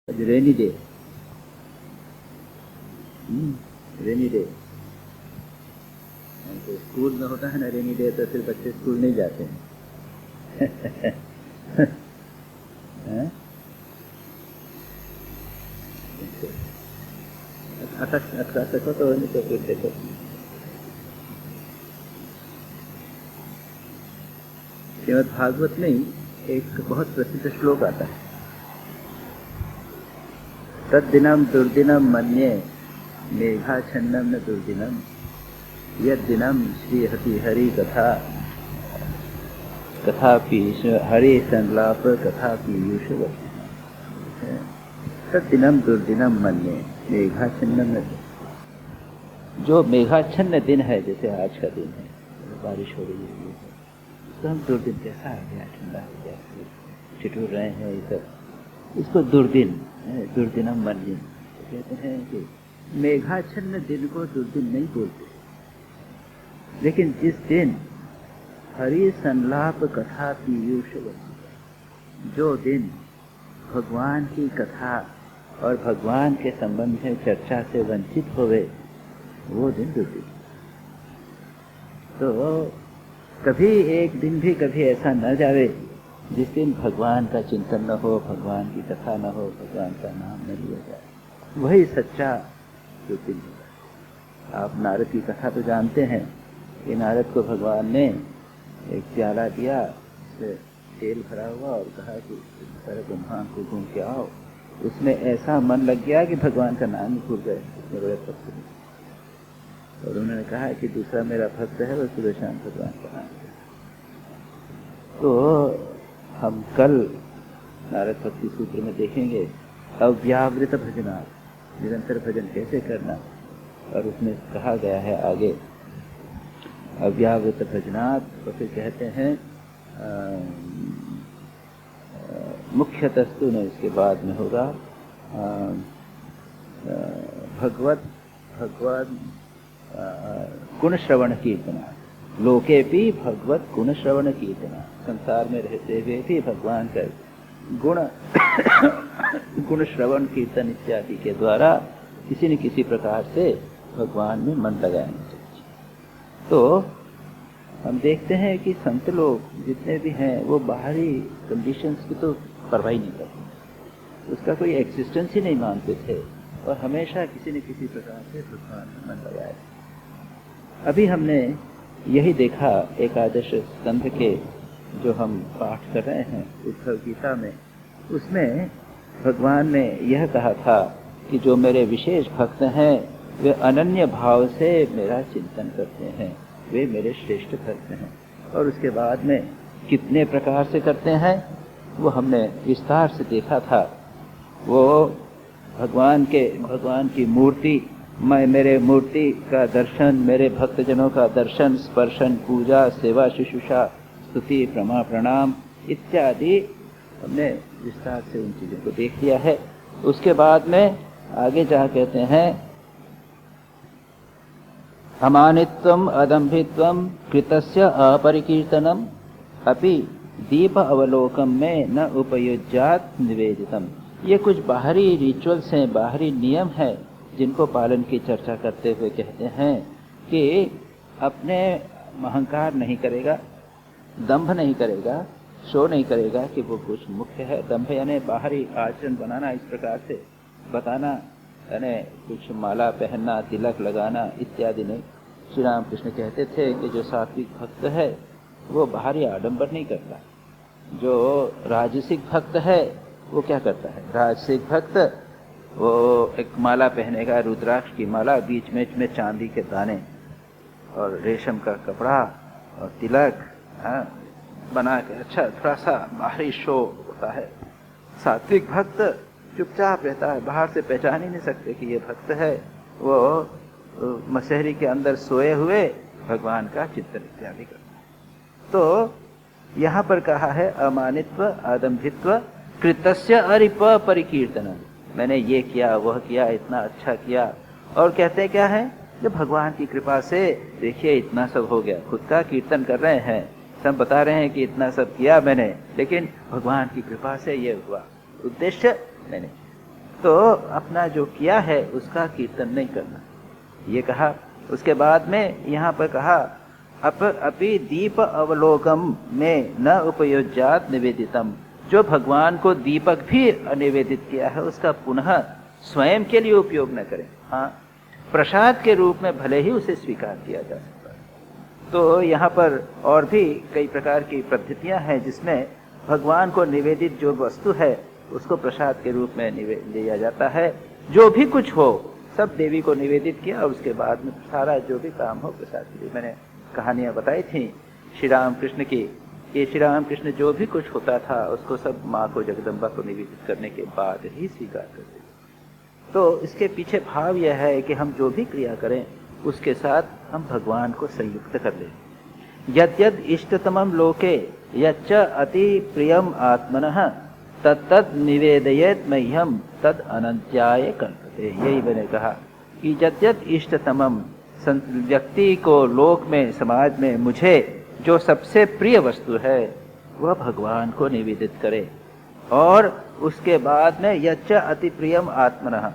Rainy day, rainy day तो school में होता है ना रेनी डे, तो फिर बच्चे स्कूल नहीं जाते हैं। अच्छा सको तो नहीं तो फिर देखो। श्रीमद् भागवत में एक बहुत प्रसिद्ध श्लोक आता है, तद्दिनम दुर्दिनम मन्ये मेघाच्छन्नम न दुर्दिनम यद्दिनम श्री हरि कथा कथा पीयूष हरि संलाप कथा पीयूष तद्दिनम दुर्दिनम मन्ये मेघाच्छन्नम न। जो मेघाच्छन्न दिन है, जैसे आज का दिन है, बारिश हो रही है, तो हम दुर्दिन कैसा आ गया, ठंडा हो गया, ठिठुर रहे हैं, ये सब, इसको दुर्दिन, दुर्दिनम मन्ये कहते हैं। कि मेघाच्छन्न दिन को दुर्दिन नहीं बोलते, लेकिन जिस दिन हरि संलाप कथा पीयूष, जो दिन भगवान की कथा और भगवान के संबंध में चर्चा से वंचित होवे, वो दिन दुर्दिन। तो कभी एक दिन भी कभी ऐसा न जावे जिस दिन भगवान का चिंतन न हो, भगवान की कथा न हो, भगवान का नाम न लिया जाए, वही सच्चा दुर्दिन होगा। आप नारद की कथा तो जानते हैं कि नारद को भगवान ने एक प्याला दिया, उससे तेल भरा हुआ, और कहा कि सारे ब्रह्मांड को घूम के आओ। उसमें ऐसा मन लग गया कि भगवान का नाम ही भूल गए, बड़े भक्त नहीं। और उन्होंने कहा कि दूसरा मेरा भक्त है, वो सुबह शाम भगवान का नाम है। तो हम कल नारद भक्ति सूत्र में देखेंगे अव्यावृत भजना, निरंतर भजन कैसे करना, और उसमें कहा गया है आगे अव्यावृत भजनात्, तो फिर कहते हैं मुख्यतस्तु ने, इसके बाद में होगा भगवत गुण श्रवण कीर्तना, लोके भी भगवत गुण श्रवण कीर्तना, संसार में रहते हुए भी भगवान का गुण श्रवण कीर्तन इत्यादि के द्वारा किसी न किसी प्रकार से भगवान में मन लगाएंगे। तो हम देखते हैं कि संत लोग जितने भी हैं वो बाहरी कंडीशंस की तो परवाह नहीं करते, उसका कोई एक्सिस्टेंस ही नहीं मानते थे, और हमेशा किसी न किसी प्रकार से भगवान में मन लगाए। अभी हमने यही देखा एकादश स्कंध के जो हम पाठ कर रहे हैं उद्धव गीता में, उसमें भगवान ने यह कहा था कि जो मेरे विशेष भक्त हैं वे अनन्य भाव से मेरा चिंतन करते हैं, वे मेरे श्रेष्ठ भक्त हैं। और उसके बाद में कितने प्रकार से करते हैं वो हमने विस्तार से देखा था। वो भगवान की मूर्ति, मेरे मूर्ति का दर्शन, मेरे भक्तजनों का दर्शन, स्पर्शन, पूजा, सेवा, शुश्रूषा, स्तुति, प्रमा प्रणाम इत्यादि हमने विस्तार से उन चीज़ों को देख लिया है। उसके बाद में आगे जा कहते हैं अमानित्वम अदम्भित्वम कृतस्य अपरिकीर्तनम अपि दीप अवलोकन में न उपयुज्यात् निवेदितम। ये कुछ बाहरी रिचुअल्स हैं, बाहरी नियम है, जिनको पालन की चर्चा करते हुए कहते हैं कि अपने अहंकार नहीं करेगा, दंभ नहीं करेगा, शो नहीं करेगा कि वो कुछ मुख्य है। दंभ यानी बाहरी आचरण बनाना, इस प्रकार से बताना, यानी कुछ माला पहनना, तिलक लगाना इत्यादि नहीं। श्री राम कृष्ण कहते थे कि जो सात्विक भक्त है वो बाहरी आडंबर नहीं करता। जो राजसिक भक्त है वो क्या करता है, राजसिक भक्त वो एक माला पहनेगा, रुद्राक्ष की माला, बीच में चांदी के दाने और रेशम का कपड़ा और तिलक बना के अच्छा थोड़ा सा बाहरी शो होता है। सात्विक भक्त चुपचाप रहता है, बाहर से पहचान ही नहीं सकते कि ये भक्त है। वो मशहरी के अंदर सोए हुए भगवान का चिंतन इत्यादि करता है। तो यहाँ पर कहा है अमानित्व आदम्भित्व कृतस्य अरिप परिकीर्तन, मैंने ये किया वह किया, इतना अच्छा किया। और कहते हैं क्या है, जो भगवान की कृपा से देखिए इतना सब हो गया, खुद का कीर्तन कर रहे हैं, सब बता रहे हैं कि इतना सब किया मैंने, लेकिन भगवान की कृपा से ये हुआ, उद्देश्य मैंने तो अपना जो किया है उसका कीर्तन नहीं करना, ये कहा। उसके बाद में यहाँ पर कहा अपि दीप अवलोकम में न उपयोज्यात निवेदितम, जो भगवान को दीपक भी निवेदित किया है उसका पुनः स्वयं के लिए उपयोग न करें। हाँ, प्रसाद के रूप में भले ही उसे स्वीकार किया जा सकता है। तो यहाँ पर और भी कई प्रकार की पद्धतियाँ हैं जिसमें भगवान को निवेदित जो वस्तु है उसको प्रसाद के रूप में लिया जाता है। जो भी कुछ हो सब देवी को निवेदित किया और उसके बाद में सारा जो भी काम हो प्रसाद के लिए। मैंने कहानियाँ बताई थी श्री राम कृष्ण की, ये श्री राम कृष्ण जो भी कुछ होता था उसको सब माँ को जगदम्बा को निवेदित करने के बाद ही स्वीकार करते। तो इसके पीछे भाव यह है कि हम जो भी क्रिया करें उसके साथ हम भगवान को संयुक्त कर लें। यद्यद इष्टतमम लोके यच्च अति प्रियम आत्मनः तत्तद निवेदयेत मह्यम तद अनंत्याय कल्पते। यही मैंने कहा कि यद्यद इष्टतमम, व्यक्ति को लोक में समाज में मुझे जो सबसे प्रिय वस्तु है वह भगवान को निवेदित करे। और उसके बाद में यच्च अति प्रियम आत्मनः,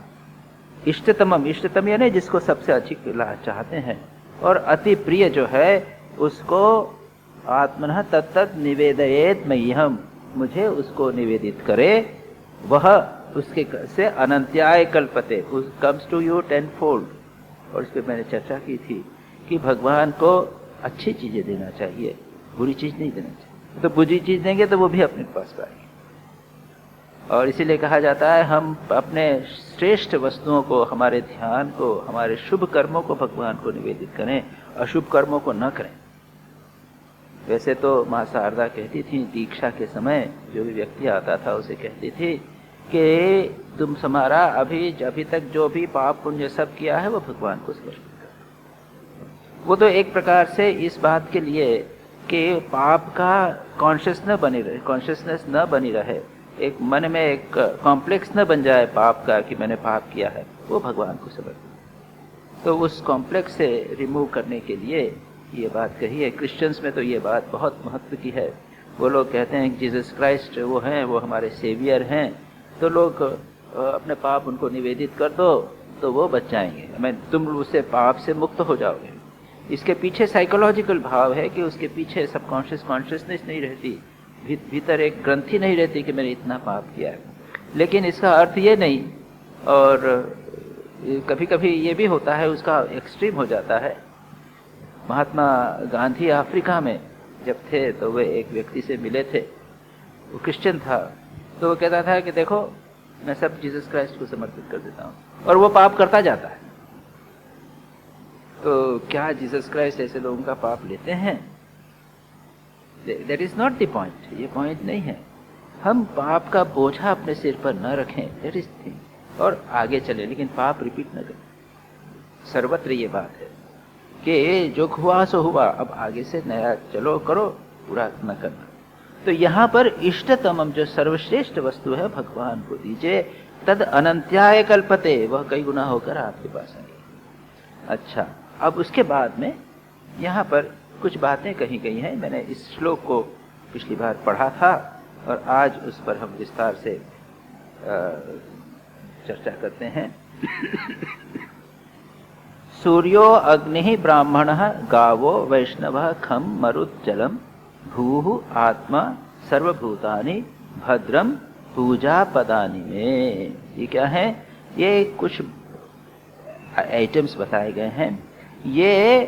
इष्टतमम, इष्टतम यानी जिसको सबसे अधिक चाहते हैं, और अति प्रिय जो है उसको आत्मनः तत्तद निवेदयेत मह्यम, मुझे उसको निवेदित करे। वह उसके से अनंत्याय कल्पते, कम्स टू यू टेनफोल्ड। और इस पर मैंने चर्चा की थी कि भगवान को अच्छी चीजें देना चाहिए, बुरी चीज नहीं देना चाहिए। तो बुरी चीज देंगे तो वो भी अपने पास पाएंगे। और इसीलिए कहा जाता है हम अपने श्रेष्ठ वस्तुओं को, हमारे ध्यान को, हमारे शुभ कर्मों को भगवान को निवेदित करें, अशुभ कर्मों को न करें। वैसे तो माँ शारदा कहती थी दीक्षा के समय जो भी व्यक्ति आता था उसे कहती थी कि तुम हमारा अभी तक जो भी पाप पुण्य सब किया है वो भगवान को समर्पित करो। वो तो एक प्रकार से इस बात के लिए कि पाप का कॉन्शियसनेस न बनी रहे, एक मन में एक कॉम्प्लेक्स न बन जाए पाप का कि मैंने पाप किया है, वो भगवान को समर्पित। तो उस कॉम्प्लेक्स से रिमूव करने के लिए ये बात कही है। क्रिश्चियंस में तो ये बात बहुत महत्व की है। वो लोग कहते हैं कि जीसस क्राइस्ट वो हैं, वो हमारे सेवियर हैं, तो लोग अपने पाप उनको निवेदित कर दो तो वो बच जाएंगे, तुम उससे पाप से मुक्त हो जाओगे। इसके पीछे साइकोलॉजिकल भाव है कि उसके पीछे सबकॉन्शियस कॉन्शियसनेस नहीं रहती, भीतर एक ग्रंथि नहीं रहती कि मैंने इतना पाप किया है। लेकिन इसका अर्थ ये नहीं, और कभी कभी ये भी होता है, उसका एक्सट्रीम हो जाता है। महात्मा गांधी अफ्रीका में जब थे तो वे एक व्यक्ति से मिले थे, वो क्रिश्चियन था। तो वो कहता था कि देखो मैं सब जीसस क्राइस्ट को समर्पित कर देता हूँ, और वो पाप करता जाता है। तो क्या जीसस क्राइस्ट ऐसे लोगों का पाप लेते हैं? That is not the point, ये पॉइंट नहीं है। हम पाप का बोझा अपने सिर पर न रखें, दैट इज थिंग, और आगे चले, लेकिन पाप रिपीट न करें। सर्वत्र ये बात है कि जो हुआ सो हुआ, अब आगे से नया चलो करो, पूरा न करना। तो यहाँ पर इष्टतमम जो सर्वश्रेष्ठ वस्तु है भगवान को दीजिए, तद अनंत्याय कल्पते, वह कई गुना होकर आपके पास आएगी। अच्छा, अब उसके बाद में यहाँ पर कुछ बातें कही गई हैं। मैंने इस श्लोक को पिछली बार पढ़ा था और आज उस पर हम विस्तार से चर्चा करते हैं। सूर्यो अग्नि ब्राह्मणः गावो वैष्णवः खम मरुज्जलम भूः आत्मा सर्वभूतानि भद्रम पूजा पदानि में। ये क्या है? ये कुछ आइटम्स बताए गए हैं। ये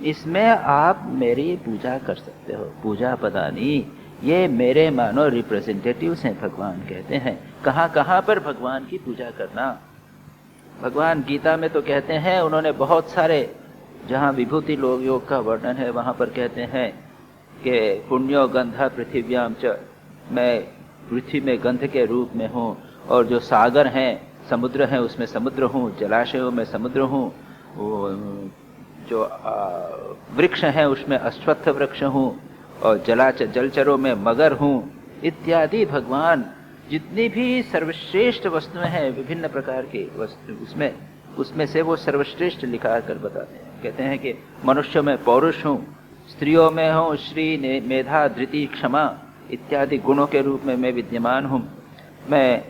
इसमें आप मेरी पूजा कर सकते हो। पूजा पदानि, ये मेरे मानो रिप्रेजेंटेटिव्स हैं, भगवान कहते हैं। कहाँ कहाँ पर भगवान की पूजा करना? भगवान गीता में तो कहते हैं, उन्होंने बहुत सारे, जहाँ विभूति योग का वर्णन है वहाँ पर कहते हैं कि पुण्यो गंधा पृथिव्याम च, मैं पृथ्वी में गंध के रूप में हूँ, और जो सागर हैं, समुद्र हैं, उसमें समुद्र हूँ, जलाशयों में समुद्र हूँ, जो वृक्ष हैं उसमें अश्वत्थ वृक्ष हूँ, और जलचरों में मगर हूँ, इत्यादि। भगवान जितनी भी सर्वश्रेष्ठ वस्तुएं हैं, विभिन्न प्रकार की वस्तु, उसमें से वो सर्वश्रेष्ठ लिखा कर बताते हैं। कहते हैं कि मनुष्य में पौरुष हूँ, स्त्रियों में हूँ श्री मेधा धृति क्षमा इत्यादि गुणों के रूप में मैं विद्यमान हूँ। मैं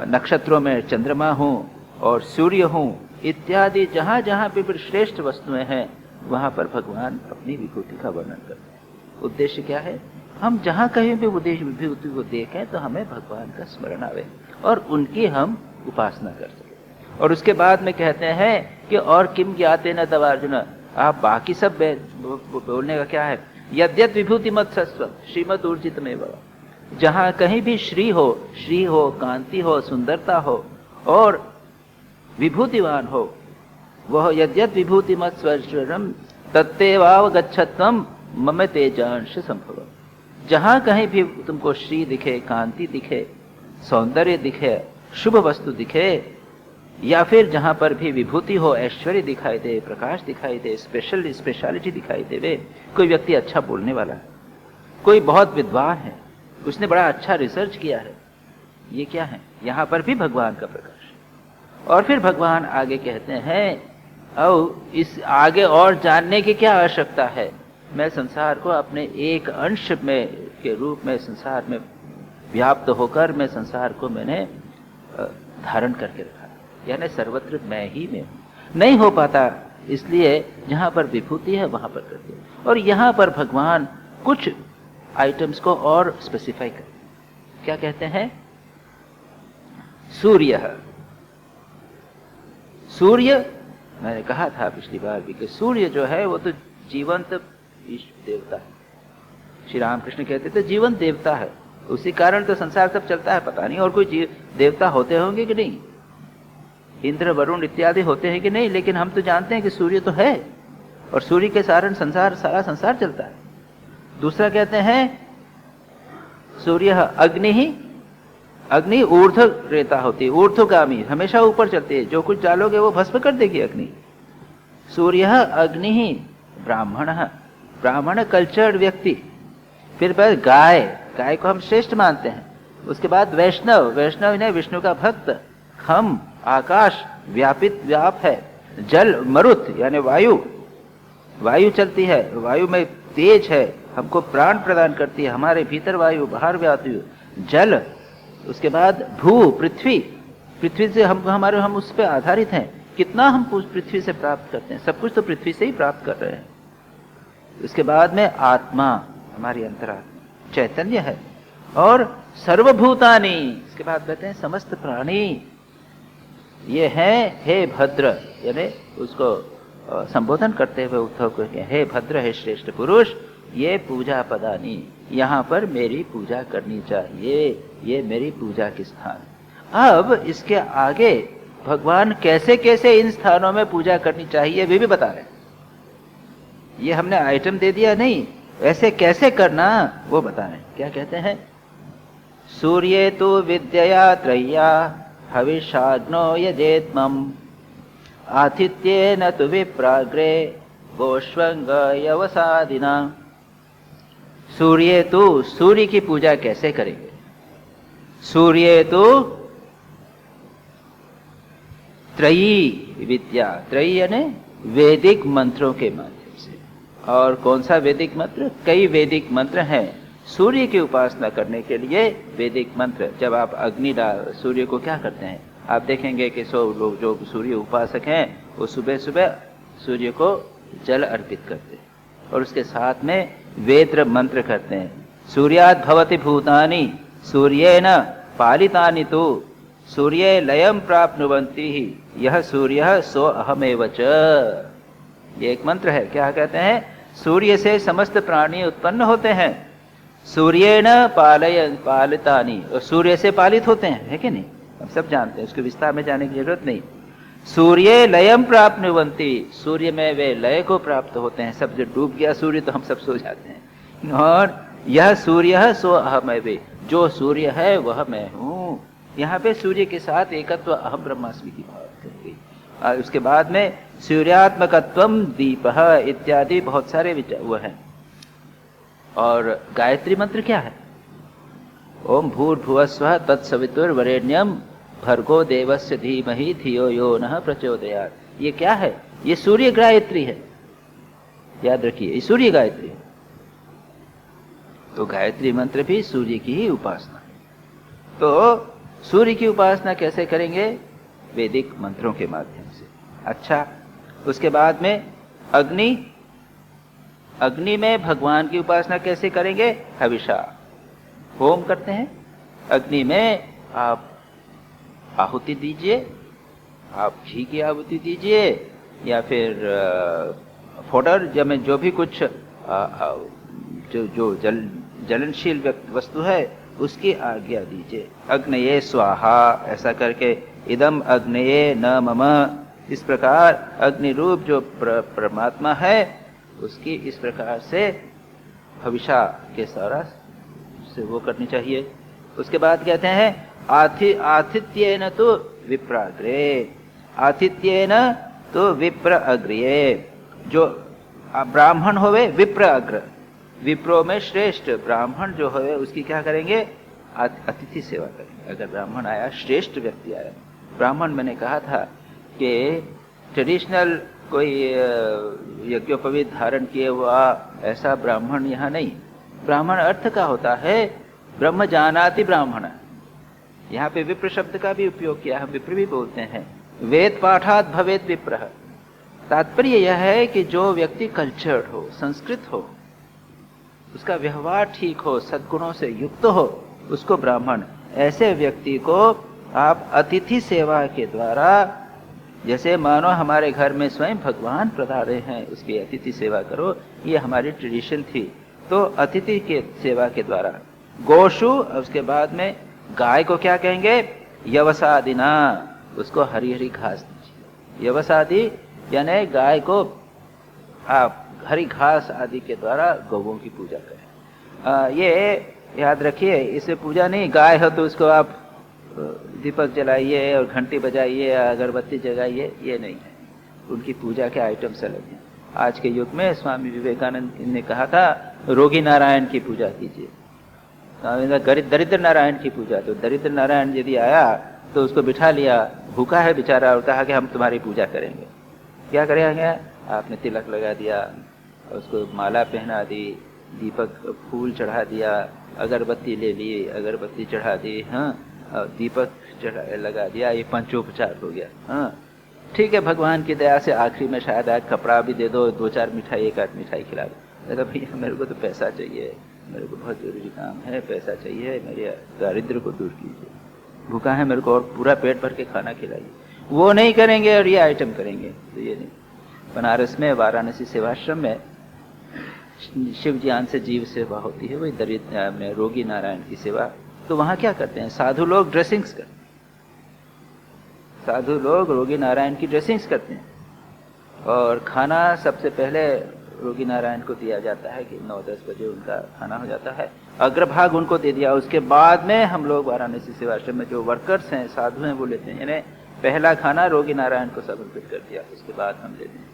नक्षत्रों में चंद्रमा हूँ और सूर्य हूँ इत्यादि जहाँ जहाँ पे भी श्रेष्ठ वस्तुएं हैं वहाँ पर भगवान अपनी विभूति का वर्णन करते हैं। उद्देश्य क्या है? हम जहाँ कहीं भी उद्देश्य विभूति को देखें तो हमें भगवान का स्मरण आवे और उनकी हम उपासना कर सकें। और उसके बाद में कहते हैं कि और किम ज्ञाते न तव अर्जुन, आप बाकी सब बोलने का क्या है? यद्यत विभूति मत सस्व श्रीमद ऊर्जित में बड़ा, जहाँ कहीं भी श्री हो, कांति हो, सुंदरता हो और विभूतिवान हो, वह यद्यत विभूति मत स्वरम तत्तेवावगच्छत्वम मम तेजांश संभव। जहाँ कहीं भी तुमको श्री दिखे, कांति दिखे, सौंदर्य दिखे, शुभ वस्तु दिखे, या फिर जहाँ पर भी विभूति हो, ऐश्वर्य दिखाई दे, प्रकाश दिखाई दे, स्पेशलिटी दिखाई दे, कोई व्यक्ति अच्छा बोलने वाला है, कोई बहुत विद्वान है, उसने बड़ा अच्छा रिसर्च किया है, ये क्या है? यहाँ पर भी भगवान का प्रकाश। और फिर भगवान आगे कहते हैं और इस आगे और जानने की क्या आवश्यकता है? मैं संसार को अपने एक अंश में के रूप में संसार में व्याप्त होकर मैं संसार को मैंने धारण करके रखा, यानी सर्वत्र मैं ही में नहीं हो पाता, इसलिए जहाँ पर विभूति है वहाँ पर करते हैं। और यहाँ पर भगवान कुछ आइटम्स को और स्पेसिफाई करते। क्या कहते हैं? सूर्य मैंने कहा था पिछली बार भी कि सूर्य जो है वो तो जीवंत देवता है। श्री रामकृष्ण कहते थे जीवंत देवता है, उसी कारण तो संसार सब चलता है। पता नहीं और कोई देवता होते होंगे कि नहीं, इंद्र वरुण इत्यादि होते हैं कि नहीं, लेकिन हम तो जानते हैं कि सूर्य तो है और सूर्य के कारण सारा संसार चलता है। दूसरा कहते हैं सूर्य अग्नि ऊर्ध्व रेता होती है, ऊर्ध्वगामी, हमेशा ऊपर चलती है, जो कुछ डालोगे वो भस्म कर देगी अग्नि। सूर्य अग्नि ही ब्राह्मण कल्चर्ड व्यक्ति। फिर गाय को हम श्रेष्ठ मानते हैं। उसके बाद वैष्णव ने विष्णु का भक्त। हम आकाश व्याप है। जल मरुत यानी वायु चलती है, वायु में तेज है, हमको प्राण प्रदान करती है, हमारे भीतर वायु बाहर वायु। जल, उसके बाद भू पृथ्वी से हम उस पर आधारित हैं। कितना हम पृथ्वी से प्राप्त करते हैं, सब कुछ तो पृथ्वी से ही प्राप्त कर रहे हैं। उसके बाद में आत्मा, हमारी अंतरात्मा चैतन्य है। और सर्वभूतानि, इसके बाद कहते हैं समस्त प्राणी ये हैं हे भद्र, यानी उसको संबोधन करते हुए उद्धव को हे भद्र, हे श्रेष्ठ पुरुष, ये पूजा पदानी, यहाँ पर मेरी पूजा करनी चाहिए, ये मेरी पूजा के स्थान। अब इसके आगे भगवान कैसे कैसे इन स्थानों में पूजा करनी चाहिए वे भी बता रहे हैं। ये हमने आइटम दे दिया नहीं, ऐसे कैसे करना वो बता रहे हैं। क्या कहते हैं? सूर्ये तु विद्यया त्रय्या हविषाग्नो यजेत्मम् आतिथ्येन तु विप्राग्रे गोष्वंग यवसादिना। सूर्य तो, सूर्य की पूजा कैसे करेंगे? सूर्य तो त्रयी विद्या, त्रयी यानी वैदिक मंत्रों के माध्यम से। और कौन सा वैदिक मंत्र? कई वैदिक मंत्र हैं सूर्य की उपासना करने के लिए। वैदिक मंत्र, जब आप सूर्य को क्या करते हैं, आप देखेंगे कि सब लोग जो सूर्य उपासक हैं वो सुबह सुबह सूर्य को जल अर्पित करते हैं और उसके साथ में वेद मंत्र करते हैं। सूर्यात् भवति भूतानि सूर्येण पालितानि तु सूर्ये लयं प्राप्नुवन्ति यह सूर्यः सो अहमेव च। ये एक मंत्र है। क्या कहते हैं? सूर्य से समस्त प्राणी उत्पन्न होते हैं। सूर्येण पालितानि, और सूर्य से पालित होते हैं, है कि नहीं? हम सब जानते हैं, उसके विस्तार में जाने की जरूरत नहीं। सूर्य लयम प्राप्नुवन्ति, सूर्य में वे लय को प्राप्त होते हैं। सब जो डूब गया सूर्य तो हम सब सो जाते हैं। और यह सूर्य सो अहमेव, जो सूर्य है वह मैं हूँ। यहाँ पे सूर्य के साथ एकत्व अहम ब्रह्मास्मि की बात कर गई। और उसके बाद में सूर्यात्मकत्वम दीपः इत्यादि बहुत सारे वो हैं। और गायत्री मंत्र क्या है? ओम भूर्भुवस्वः तत्सवितुर्वरेण्यम भर्गो देवस्य धीमहि धियो यो नः प्रचोदयात्। ये क्या है? ये सूर्य गायत्री है, याद रखिए, ये सूर्य गायत्री है। तो गायत्री मंत्र भी सूर्य की ही उपासना है। तो सूर्य की उपासना कैसे करेंगे? वैदिक मंत्रों के माध्यम से। अच्छा, उसके बाद में अग्नि, अग्नि में भगवान की उपासना कैसे करेंगे? हविषा, होम करते हैं। अग्नि में आप आहुति दीजिए, आप घी की आहुति दीजिए, या फिर फोडर में जो भी कुछ जो जलनशील वस्तु है उसकी आज्ञा दीजिए। अग्नये स्वाहा ऐसा करके, इदम अग्नये न मम, इस प्रकार अग्नि रूप जो परमात्मा है उसकी इस प्रकार से हविषा के सारा से वो करनी चाहिए। उसके बाद कहते हैं आतिथ्येन तो विप्राग्रे, आतिथ्येन तो विप्र अग्रिये। जो ब्राह्मण होवे विप्र अग्र, विप्रो में श्रेष्ठ ब्राह्मण जो होवे उसकी क्या करेंगे? अतिथि सेवा करेंगे। अगर ब्राह्मण आया, श्रेष्ठ व्यक्ति आया, ब्राह्मण मैंने कहा था कि ट्रेडिशनल कोई यज्ञोपवीत धारण किए हुआ ऐसा ब्राह्मण यहाँ नहीं। ब्राह्मण अर्थ का होता है ब्रह्म जानाति ब्राह्मण। यहाँ पे विप्र शब्द का भी उपयोग किया है, विप्र भी बोलते हैं। वेद पाठात भवेत विप्रः, तात्पर्य यह है कि जो व्यक्ति कल्चर्ड हो, संस्कृत हो, उसका व्यवहार ठीक हो, सद्गुणों से युक्त हो, उसको ब्राह्मण। ऐसे व्यक्ति को आप अतिथि सेवा के द्वारा, जैसे मानो हमारे घर में स्वयं भगवान पधारे हैं, उसकी अतिथि सेवा करो, ये हमारी ट्रेडिशन थी। तो अतिथि के सेवा के द्वारा गोशु, उसके बाद में गाय को क्या कहेंगे? यवसादिना, उसको हरी हरी घास दीजिए। यवसादि यानी गाय को आप हरी घास आदि के द्वारा गौओं की पूजा करें। ये याद रखिए, इससे पूजा नहीं, गाय हो तो उसको आप दीपक जलाइए और घंटी बजाइए, अगरबत्ती जगाइए, ये नहीं है। उनकी पूजा के आइटम्स अलग हैं। आज के युग में स्वामी विवेकानंद ने कहा था रोगी नारायण की पूजा कीजिए, दरिद्र नारायण की पूजा। तो दरिद्र नारायण यदि आया तो उसको बिठा लिया, भूखा है बेचारा, और कहा कि हम तुम्हारी पूजा करेंगे। क्या करेंगे? आपने तिलक लगा दिया, उसको माला पहना दी, दीपक फूल चढ़ा दिया, अगरबत्ती ले ली, अगरबत्ती चढ़ा दी, हाँ, और दीपक लगा दिया, ये पंचोपचार हो गया। हाँ ठीक है, भगवान की दया से आखिरी में शायद आज कपड़ा भी दे दो, 2-4 मिठाई, 1-8 मिठाई खिला दो। अरे भैया मेरे को तो पैसा चाहिए, मेरे को बहुत जरूरी काम है, पैसा चाहिए, मेरे दारिद्र्य को दूर कीजिए, भूखा है मेरे को और पूरा पेट भर के खाना खिलाइए। वो नहीं करेंगे और ये आइटम करेंगे, तो ये नहीं। बनारस में वाराणसी सेवाश्रम में शिव ज्ञान से जीव सेवा होती है, वही दरिद्र में रोगी नारायण की सेवा। तो वहाँ क्या करते हैं? साधु लोग ड्रेसिंग्स करते हैं, साधु लोग रोगी नारायण की ड्रेसिंग्स करते हैं, और खाना सबसे पहले रोगी नारायण को दिया जाता है कि 9-10 बजे उनका खाना हो जाता है, अग्रभाग उनको दे दिया। उसके बाद में हम लोग वाराणसी सेवाश्रम में जो वर्कर्स हैं, साधु हैं, वो लेते हैं। यानी पहला खाना रोगी नारायण को समर्पित कर दिया, उसके बाद हम लेते हैं।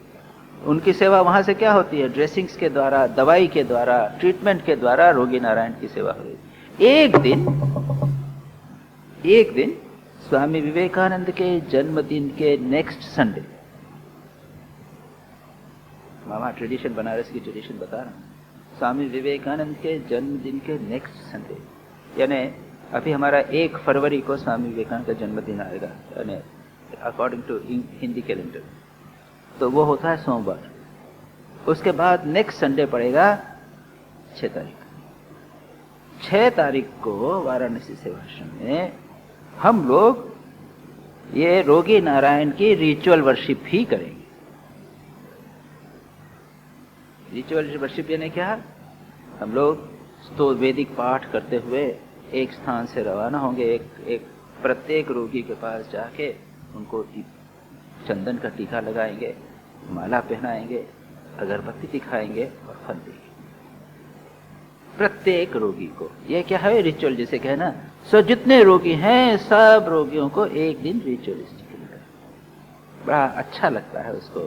उनकी सेवा वहाँ से क्या होती है? ड्रेसिंग्स के द्वारा, दवाई के द्वारा, ट्रीटमेंट के द्वारा रोगी नारायण की सेवा हो रही। एक दिन स्वामी विवेकानंद के जन्मदिन के नेक्स्ट संडे, मामा ट्रेडिशन, बनारस की ट्रेडिशन बता रहा हूँ, स्वामी विवेकानंद के जन्मदिन के नेक्स्ट संडे, यानी अभी हमारा 1 फरवरी को स्वामी विवेकानंद का जन्मदिन आएगा, यानी अकॉर्डिंग टू हिंदी कैलेंडर, तो वो होता है सोमवार। उसके बाद नेक्स्ट संडे पड़ेगा 6 तारीख। 6 तारीख को वाराणसी सेवाश्रम में हम लोग ये रोगी नारायण की रिचुअल वर्शिप ही करेंगे। रिचुअल वर्शिप यानी क्या? हम लोग तो वैदिक पाठ करते हुए एक स्थान से रवाना होंगे, एक प्रत्येक रोगी के पास जाके उनको चंदन का टीका लगाएंगे, माला पहनाएंगे, अगरबत्ती दिखाएंगे और फल देंगे प्रत्येक रोगी को। ये क्या है? रिचुअल जिसे कहना। सो जितने रोगी हैं सब रोगियों को एक दिन रिचुअलिस्टिकली करें। बड़ा अच्छा लगता है उसको,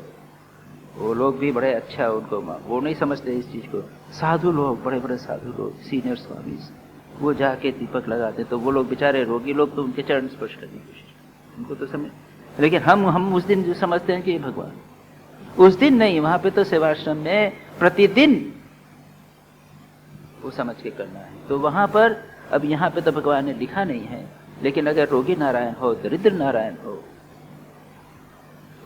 वो लोग भी बड़े अच्छा, उनको वो नहीं समझते इस चीज को। साधु लोग, बड़े बड़े साधु लोग, सीनियर स्वामी, वो जाके दीपक लगाते, तो वो लोग बेचारे रोगी लोग तो उनके चरण स्पर्श करने की कोशिश करते, उनको तो समझ। लेकिन हम उस दिन जो समझते हैं कि ये भगवान, उस दिन नहीं, वहां पे तो सेवाश्रम में प्रतिदिन वो समझ के करना है। तो वहां पर अब यहाँ पे तो भगवान ने लिखा नहीं है, लेकिन अगर रोगी नारायण हो, दरिद्र नारायण हो,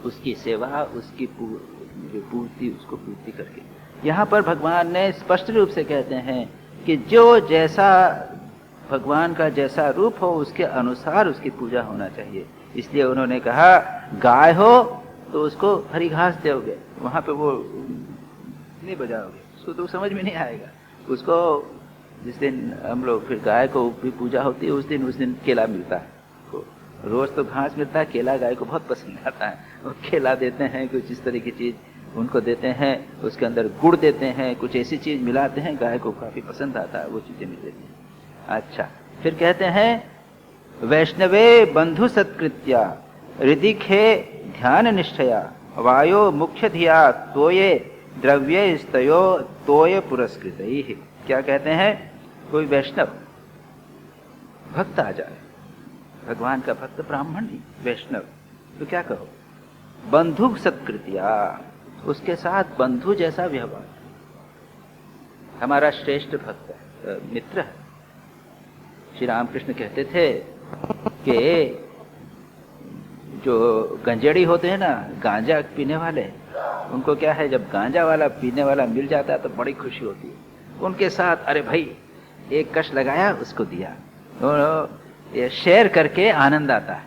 उसकी सेवा, उसकी पूर्ति, उसको पूर्ति करके, यहाँ पर भगवान ने स्पष्ट रूप से कहते हैं कि जो जैसा भगवान का जैसा रूप हो उसके अनुसार उसकी पूजा होना चाहिए। इसलिए उन्होंने कहा गाय हो तो उसको हरी घास दोगे, वहां पे वो नहीं बजाओगे, उसको तो समझ में नहीं आएगा। उसको जिस दिन हम लोग फिर गाय को भी पूजा होती है, उस दिन केला मिलता है। रोज तो घास मिलता है, केला गाय को बहुत पसंद आता है। वो केला देते हैं, कुछ इस तरह की चीज उनको देते हैं, उसके अंदर गुड़ देते हैं, कुछ ऐसी चीज मिलाते हैं, गाय को काफी पसंद आता है, वो चीजें मिल देती हैं। अच्छा, फिर कहते हैं वैष्णवे बंधु सत्कृत्या हृदि खे ध्यान निष्ठया वायो मुख्य धिया तोये द्रव्य स्तयो तोय पुरस्कृत। क्या कहते हैं, कोई वैष्णव भक्त आ जाए, भगवान का भक्त, ब्राह्मण नहीं वैष्णव, तो क्या कहो, बंधु सत्कृत्या, उसके साथ बंधु जैसा व्यवहार। हमारा श्रेष्ठ भक्त है, मित्र है। श्री रामकृष्ण कहते थे कि जो गंजेड़ी होते हैं ना, गांजा पीने वाले, उनको क्या है, जब गांजा वाला पीने वाला मिल जाता है तो बड़ी खुशी होती है। उनके साथ अरे भाई एक कश लगाया, उसको दिया, तो ये शेयर करके आनंद आता है।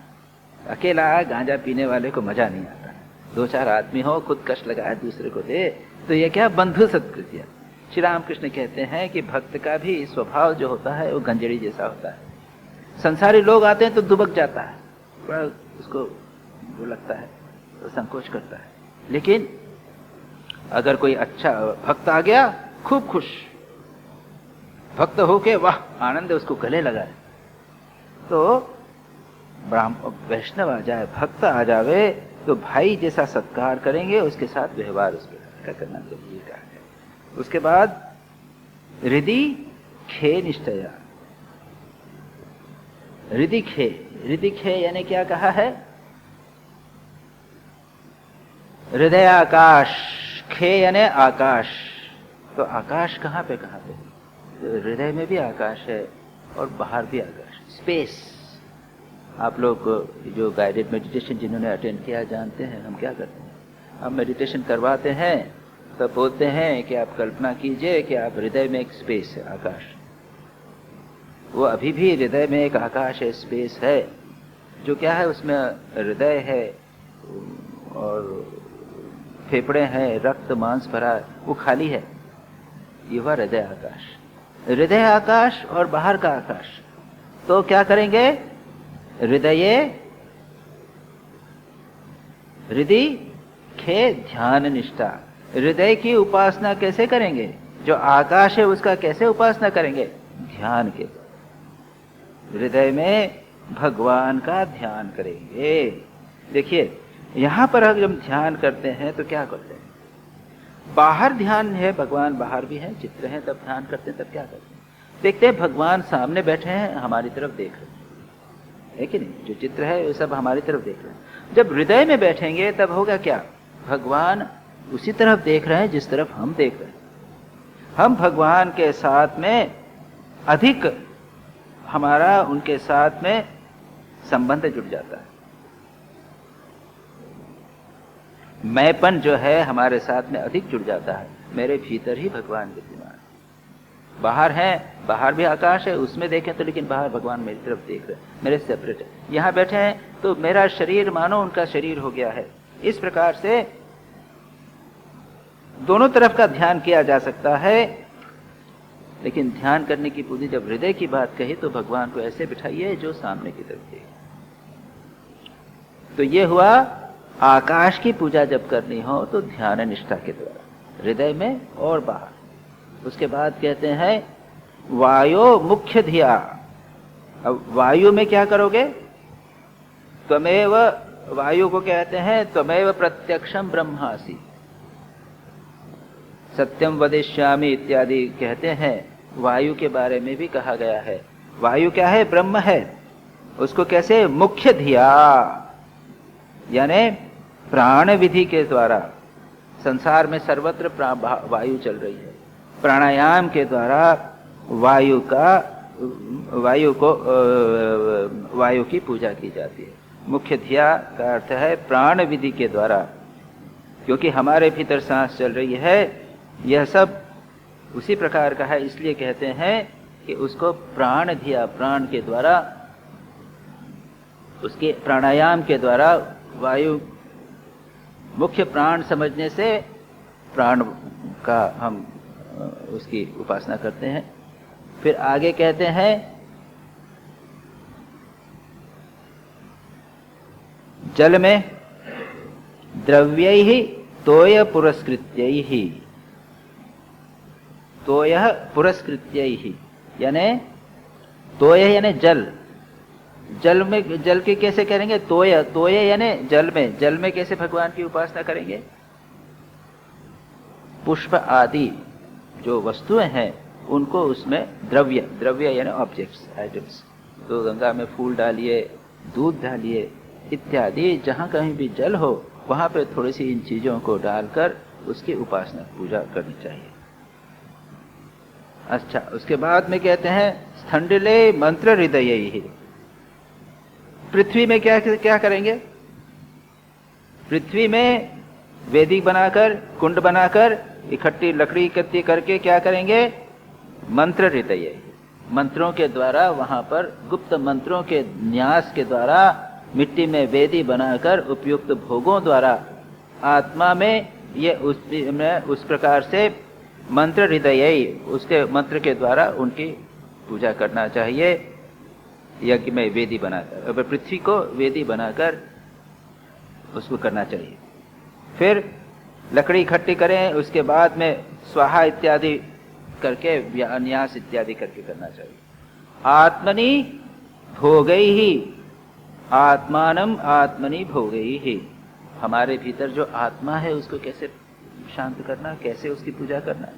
अकेला गांजा पीने वाले को मजा नहीं आता। दो चार आदमी हो, खुद कश लगाया दूसरे को दे, तो ये क्या, बंधु सत्कृत्य। श्री रामकृष्ण कहते हैं कि भक्त का भी स्वभाव जो होता है वो गंजेड़ी जैसा होता है। संसारी लोग आते हैं तो दुबक जाता है, बड़ा उसको वो लगता है, तो संकोच करता है। लेकिन अगर कोई अच्छा भक्त आ गया, खूब खुश भक्त होके, वाह आनंद है, उसको गले लगाए। तो वैष्णव आ जाए, भक्त आ जावे, तो भाई जैसा सत्कार करेंगे, उसके साथ व्यवहार उसके साथ करना चाहिए कहा है। उसके बाद हृदि खे निष्ठया, हृदि खे यानी क्या कहा है, हृदय आकाश, खे यानी आकाश। तो आकाश कहाँ पे तो हृदय में भी आकाश है और बाहर भी आकाश, स्पेस। आप लोग जो गाइडेड मेडिटेशन जिन्होंने अटेंड किया जानते हैं हम क्या करते हैं। हम मेडिटेशन करवाते हैं तब बोलते हैं कि आप कल्पना कीजिए कि आप हृदय में एक स्पेस है, आकाश। वो अभी भी हृदय में एक आकाश है, स्पेस है, जो क्या है, उसमें हृदय है और फेफड़े हैं, रक्त मांस भरा, वो खाली है। ये हुआ हृदय आकाश। हृदय आकाश और बाहर का आकाश। तो क्या करेंगे, हृदय खे ध्यान निष्ठा। हृदय की उपासना कैसे करेंगे, जो आकाश है उसका कैसे उपासना करेंगे, ध्यान के। हृदय में भगवान का ध्यान करेंगे। देखिए यहां पर अगर हम ध्यान करते हैं तो क्या करते हैं, बाहर ध्यान है, भगवान बाहर भी है, चित्र है, तब ध्यान करते हैं, तब क्या करते हैं, देखते हैं भगवान सामने बैठे हैं, हमारी तरफ देख रहे हैं, कि नहीं, जो चित्र है वो सब हमारी तरफ देख रहे हैं। जब हृदय में बैठेंगे तब होगा क्या, भगवान उसी तरफ देख रहे हैं जिस तरफ हम देख रहे हैं। हम भगवान के साथ में अधिक, हमारा उनके साथ में संबंध जुड़ जाता है। मैंपन जो है हमारे साथ में अधिक जुड़ जाता है। मेरे भीतर ही भगवान विद्यमान, बाहर है, बाहर भी आकाश है, उसमें देखें तो, लेकिन बाहर भगवान मेरी तरफ देख रहे हैं, मेरे सेपरेट है। यहाँ बैठे हैं तो मेरा शरीर मानो उनका शरीर हो गया है। इस प्रकार से दोनों तरफ का ध्यान किया जा सकता है। लेकिन ध्यान करने की पूरी जब हृदय की बात कही तो भगवान को ऐसे बिठाइए जो सामने की तरफ देखे। तो ये हुआ आकाश की पूजा जब करनी हो तो ध्यान निष्ठा के द्वारा, हृदय में और बाहर। उसके बाद कहते हैं वायो मुख्य धिया। अब वायु में क्या करोगे, त्वमेव, वायु को कहते हैं त्वमेव प्रत्यक्षम ब्रह्मासि, सत्यम वदिष्यामि इत्यादि कहते हैं। वायु के बारे में भी कहा गया है। वायु क्या है, ब्रह्म है। उसको कैसे, मुख्य धिया, यानी प्राण विधि के द्वारा। संसार में सर्वत्र वायु चल रही है, प्राणायाम के द्वारा वायु का वायु की पूजा की जाती है। मुख्य धिया का अर्थ है प्राण विधि के द्वारा, क्योंकि हमारे भीतर सांस चल रही है, यह सब उसी प्रकार का है, इसलिए कहते हैं कि उसको प्राण धिया, प्राण के द्वारा, उसके प्राणायाम के द्वारा वायु मुख्य प्राण समझने से प्राण का हम उसकी उपासना करते हैं। फिर आगे कहते हैं जल में द्रव्यैहि तोय पुरस्कृत्यैहि, तोयः पुरस्कृत्यैहि यानी तोय यानी जल, जल में, जल के कैसे करेंगे? तोय, तोय यानी जल में, जल में कैसे भगवान की उपासना करेंगे? पुष्प आदि जो वस्तुएं हैं उनको उसमें द्रव्य, द्रव्य यानी ऑब्जेक्ट्स, आइटम्स, तो गंगा में फूल डालिए, दूध डालिए इत्यादि, जहां कहीं भी जल हो वहां पे थोड़ी सी इन चीजों को डालकर उसकी उपासना पूजा करनी चाहिए। अच्छा, उसके बाद में कहते हैं स्थंडिले मंत्र हृदय ही, पृथ्वी में क्या क्या करेंगे? पृथ्वी में वेदी बनाकर, कुंड बनाकर, इकट्ठी लकड़ी इकट्ठी करके क्या करेंगे? मंत्र हृदय, मंत्रों के द्वारा, वहां पर गुप्त मंत्रों के न्यास के द्वारा मिट्टी में वेदी बनाकर उपयुक्त भोगों द्वारा आत्मा में ये उस प्रकार से मंत्र हृदय, उसके मंत्र के द्वारा उनकी पूजा करना चाहिए। यज्ञ में वेदी बनाकर, पृथ्वी को वेदी बनाकर उसको करना चाहिए। फिर लकड़ी इकट्ठी करें, उसके बाद में स्वाहा इत्यादि करके, न्यास इत्यादि करके करना चाहिए। आत्मनि भोगैहि, आत्मानम आत्मनि भोगैहि, हमारे भीतर जो आत्मा है उसको कैसे शांत करना, कैसे उसकी पूजा करना?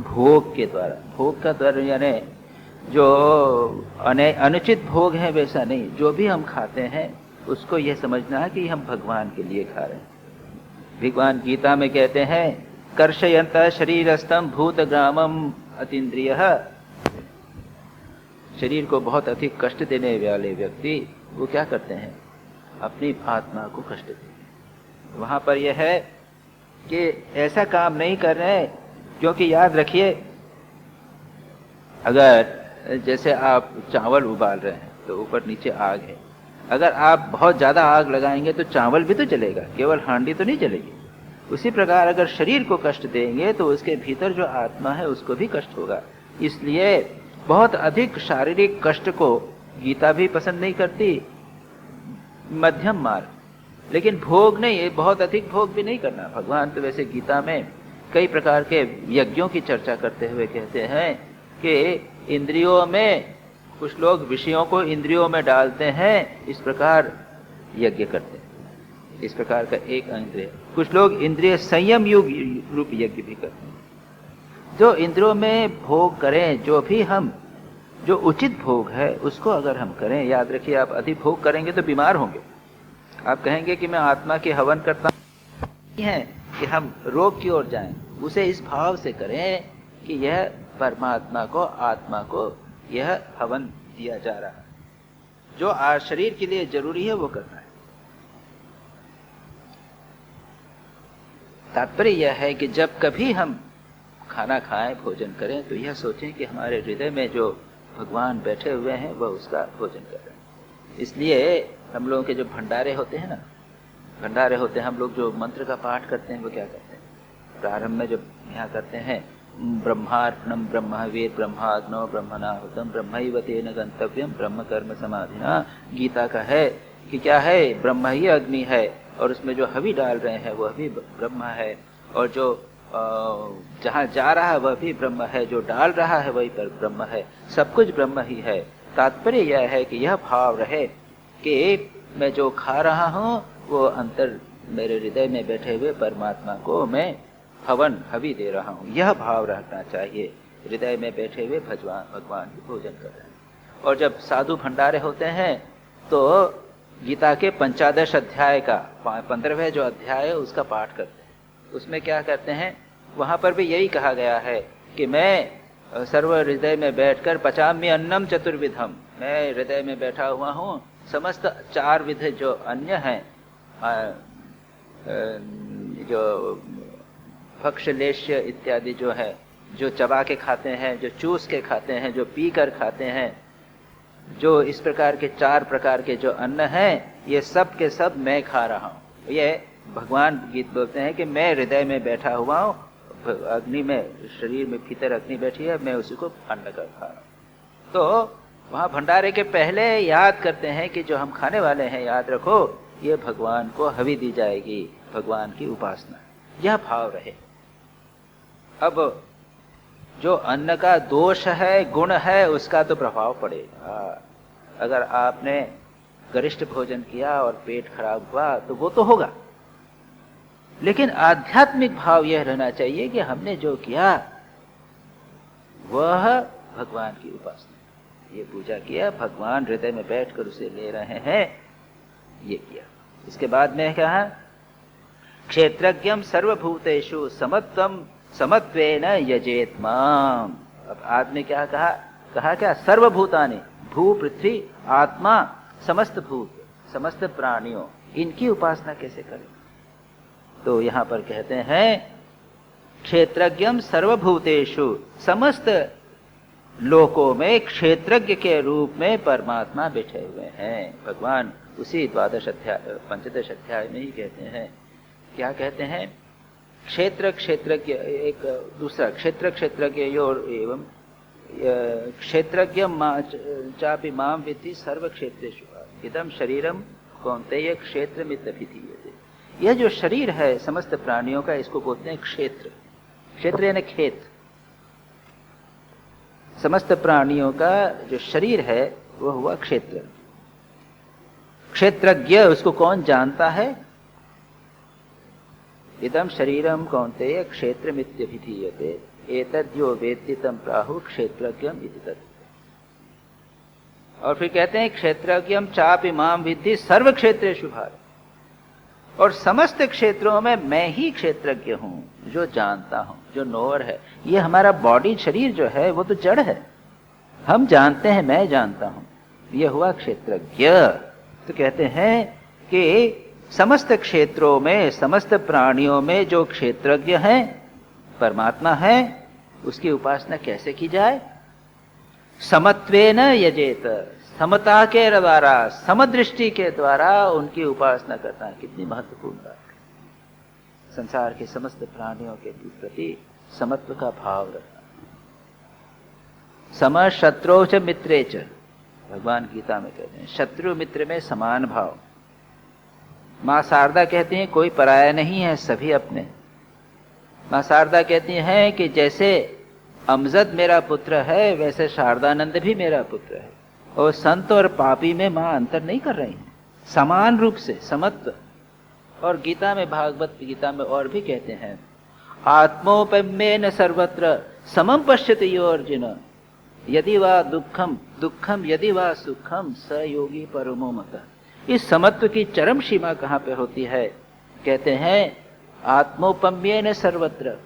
भोग के द्वारा, भोग का द्वारा यानी जो अनुचित भोग है वैसा नहीं, जो भी हम खाते हैं उसको यह समझना है कि हम भगवान के लिए खा रहे हैं। भगवान गीता में कहते हैं कर्षयंत शरीरस्थम भूतग्रामम अतीन्द्रियः, शरीर को बहुत अधिक कष्ट देने वाले व्यक्ति वो क्या करते हैं? अपनी आत्मा को कष्ट देते हैं। वहां पर यह है कि ऐसा काम नहीं कर रहे, क्योंकि याद रखिए, अगर जैसे आप चावल उबाल रहे हैं तो ऊपर नीचे आग है, अगर आप बहुत ज्यादा आग लगाएंगे तो चावल भी तो जलेगा, केवल हांडी तो नहीं जलेगी। उसी प्रकार अगर शरीर को कष्ट देंगे तो उसके भीतर जो आत्मा है उसको भी कष्ट होगा। इसलिए बहुत अधिक शारीरिक कष्ट को गीता भी पसंद नहीं करती, मध्यम मार्ग, लेकिन भोग नहीं, बहुत अधिक भोग भी नहीं करना। भगवान तो वैसे गीता में कई प्रकार के यज्ञों की चर्चा करते हुए कहते हैं कि इंद्रियों में, कुछ लोग विषयों को इंद्रियों में डालते हैं, इस प्रकार यज्ञ करते हैं, इस प्रकार का एक इंद्रिय। कुछ लोग इंद्रिय संयम युग रूप यज्ञ भी करते हैं। जो इंद्रियों में भोग करें, जो भी हम, जो उचित भोग है उसको अगर हम करें, याद रखिए आप अधिक भोग करेंगे तो बीमार होंगे। आप कहेंगे कि मैं आत्मा के हवन करता है कि हम रोग की ओर जाएं, उसे इस भाव से करें कि यह परमात्मा को, आत्मा को यह हवन दिया जा रहा है, जो शरीर के लिए जरूरी है वो करना है। तात्पर्य यह है कि जब कभी हम खाना खाएं, भोजन करें, तो यह सोचें कि हमारे हृदय में जो भगवान बैठे हुए हैं वह उसका भोजन कर रहे हैं। इसलिए हम लोगों के जो भंडारे होते हैं ना, भंडारे होते हैं, हम लोग जो मंत्र का पाठ करते हैं वो क्या करते हैं? प्रारंभ में जो यहाँ करते हैं, ब्रह्मार्पणम ब्रह्मवेद ब्रह्माग्नो ब्रह्मणाहुतम ब्रह्मैव तेन गंतव्यम ब्रह्म कर्म समाधिना। गीता का है कि क्या है? ब्रह्म ही अग्नि है, और उसमें जो हवि डाल रहे हैं वह भी ब्रह्म है, और जो जहाँ जा रहा है वह भी ब्रह्म है, जो डाल रहा है वही पर ब्रह्म है, सब कुछ ब्रह्म ही है। तात्पर्य यह है कि यह भाव रहे कि मैं जो खा रहा हूँ वो अंतर मेरे हृदय में बैठे हुए परमात्मा को मैं हवन हवि दे रहा हूँ, यह भाव रखना चाहिए। हृदय में बैठे हुए भगवान की भोजन कर रहे हैं। और जब साधु भंडारे होते हैं तो गीता के 15 अध्याय का 15वें जो अध्याय है उसका पाठ करते हैं। उसमें क्या करते हैं? वहां पर भी यही कहा गया है कि मैं सर्व हृदय में बैठकर पचाम्य अन्नम चतुर्विधम, मैं हृदय में बैठा हुआ हूँ, समस्त 4 विध जो अन्न हैं, जो भक्ष्यलेश्य इत्यादि जो है, जो चबा के खाते हैं, जो चूस के खाते हैं, जो पी कर खाते हैं, जो इस प्रकार के 4 प्रकार के जो अन्न हैं, ये सब के सब मैं खा रहा हूँ। ये भगवान गीत बोलते हैं कि मैं हृदय में बैठा हुआ हूँ, अग्नि में, शरीर में भीतर अग्नि बैठी है, मैं उसी को अन्न कर खा रहा हूँ। तो वहाँ भंडारे के पहले याद करते हैं कि जो हम खाने वाले हैं, याद रखो ये भगवान को हवि दी जाएगी, भगवान की उपासना, यह भाव रहे। अब जो अन्न का दोष है, गुण है, उसका तो प्रभाव पड़ेगा। अगर आपने गरिष्ठ भोजन किया और पेट खराब हुआ तो वो तो होगा, लेकिन आध्यात्मिक भाव यह रहना चाहिए कि हमने जो किया वह भगवान की उपासना, ये पूजा किया, भगवान हृदय में बैठकर उसे ले रहे हैं, ये किया। इसके बाद में कहा क्षेत्रज्ञम सर्वभूतेषु समत्वम समत्वेन यजेत माम। अब आदमी क्या कहा क्या, सर्वभूतानि, भू पृथ्वी आत्मा समस्त भूत समस्त प्राणियों, इनकी उपासना कैसे करें? तो यहां पर कहते हैं क्षेत्रज्ञम सर्वभूतेषु, समस्त लोकों में क्षेत्रज्ञ के रूप में परमात्मा बैठे हुए हैं। भगवान उसी पंचदश अध्याय में ही कहते हैं, क्या कहते हैं, क्षेत्र क्षेत्रज्ञ, एक दूसरा क्षेत्र क्षेत्रज्ञ एवं क्षेत्रज्ञ चापि माम विद्धि सर्व क्षेत्रेषु इदं शरीरम कौन्तेय क्षेत्रमित्यभिधीयते। यह जो शरीर है समस्त प्राणियों का, इसको बोलते हैं क्षेत्र। क्षेत्र यानी खेत। समस्त प्राणियों का जो शरीर है वह हुआ क्षेत्र। क्षेत्रज्ञ उसको कौन जानता है? इदं शरीरम कौन्तेय क्षेत्रमित्यभिधीयते एतद्यो वेत्ति तं प्राहुः क्षेत्रज्ञम इति तत्। और फिर कहते हैं क्षेत्रज्ञम चापि माम विद्धि सर्व क्षेत्रेषु भारत, और समस्त क्षेत्रों में मैं ही क्षेत्रज्ञ हूं, जो जानता हूं, जो नोअर है। ये हमारा बॉडी शरीर जो है वो तो जड़ है, हम जानते हैं, मैं जानता हूं, ये हुआ क्षेत्रज्ञ। तो कहते हैं कि समस्त क्षेत्रों में, समस्त प्राणियों में जो क्षेत्रज्ञ हैं, परमात्मा है, उसकी उपासना कैसे की जाए? समत्वेन यजेत, समता के द्वारा, समदृष्टि के द्वारा उनकी उपासना करना है। कितनी महत्वपूर्ण बात है। संसार के समस्त प्राणियों के प्रति समत्व का भाव रखना। सम शत्रु च मित्रे च, भगवान गीता में कहते हैं शत्रु मित्र में समान भाव। माँ शारदा कहती हैं कोई पराया नहीं है, सभी अपने। माँ शारदा कहती हैं कि जैसे अमजद मेरा पुत्र है, वैसे शारदानंद भी मेरा पुत्र है। और संत और पापी में माँ अंतर नहीं कर रही हैं, समान रूप से समत्व। और गीता में, भागवत गीता में और भी कहते हैं आत्मोपम्येन सर्वत्र समम पश्यति यो अर्जुन, यदि वा दुखम दुखम यदि वा सुखम स योगी परमो मतः। इस समत्व की चरम सीमा कहाँ पे होती है? कहते हैं आत्मोपम्येन सर्वत्र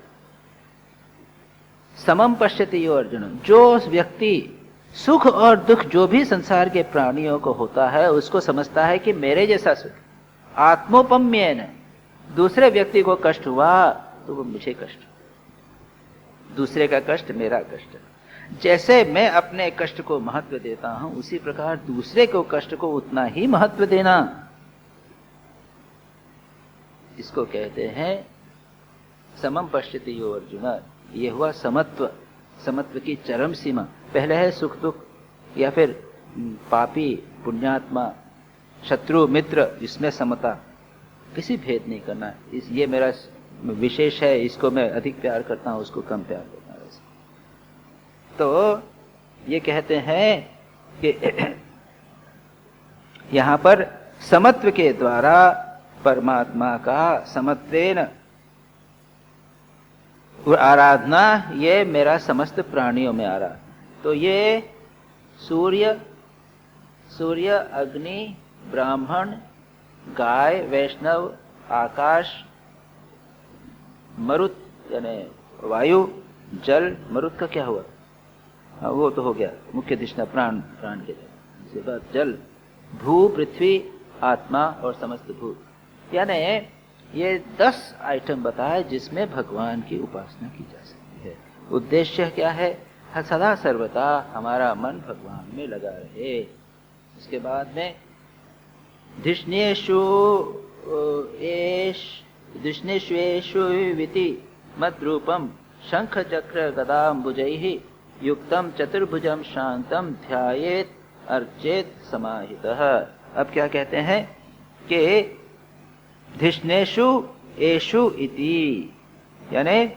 समम पश्यति यो अर्जुन। जो व्यक्ति सुख और दुख जो भी संसार के प्राणियों को होता है उसको समझता है कि मेरे जैसा सुख, आत्मोपम्येन, दूसरे व्यक्ति को कष्ट हुआ तो वो मुझे कष्ट, दूसरे का कष्ट मेरा कष्ट। जैसे मैं अपने कष्ट को महत्व देता हूं, उसी प्रकार दूसरे को कष्ट को उतना ही महत्व देना, इसको कहते हैं समम पश्यति यो अर्जुन। ये हुआ समत्व, समत्व की चरम सीमा। पहले है सुख दुख, या फिर पापी पुण्यात्मा, शत्रु मित्र, इसमें समता, किसी भेद नहीं करना। ये मेरा विशेष है, इसको मैं अधिक प्यार करता हूं, उसको कम प्यार करता हूं। तो ये कहते हैं कि यहां पर समत्व के द्वारा परमात्मा का समत्वेन आराधना, ये मेरा समस्त प्राणियों में आ रहा। तो ये सूर्य, अग्नि, ब्राह्मण, गाय, वैष्णव, आकाश, मरुत यानी वायु, जल, मरुत का क्या हुआ? हाँ, वो तो हो गया मुख्य तृष्णा प्राण, प्राण के लिए। इसके बाद जल, भू, पृथ्वी, आत्मा और समस्त भूत, यानी ये 10 आइटम बताए जिसमें भगवान की उपासना की जा सकती है। उद्देश्य क्या है? सदा सर्वदा हमारा मन भगवान में लगा रहे। इसके बाद में धिष्णेषु विति मद्रूपम शंख चक्र गदाम्बुजैः युक्तम चतुर्भुजम शांतम ध्यायेत अर्चेत समाहितः। अब क्या कहते हैं कि धिष्णेषु एषु इति, यानी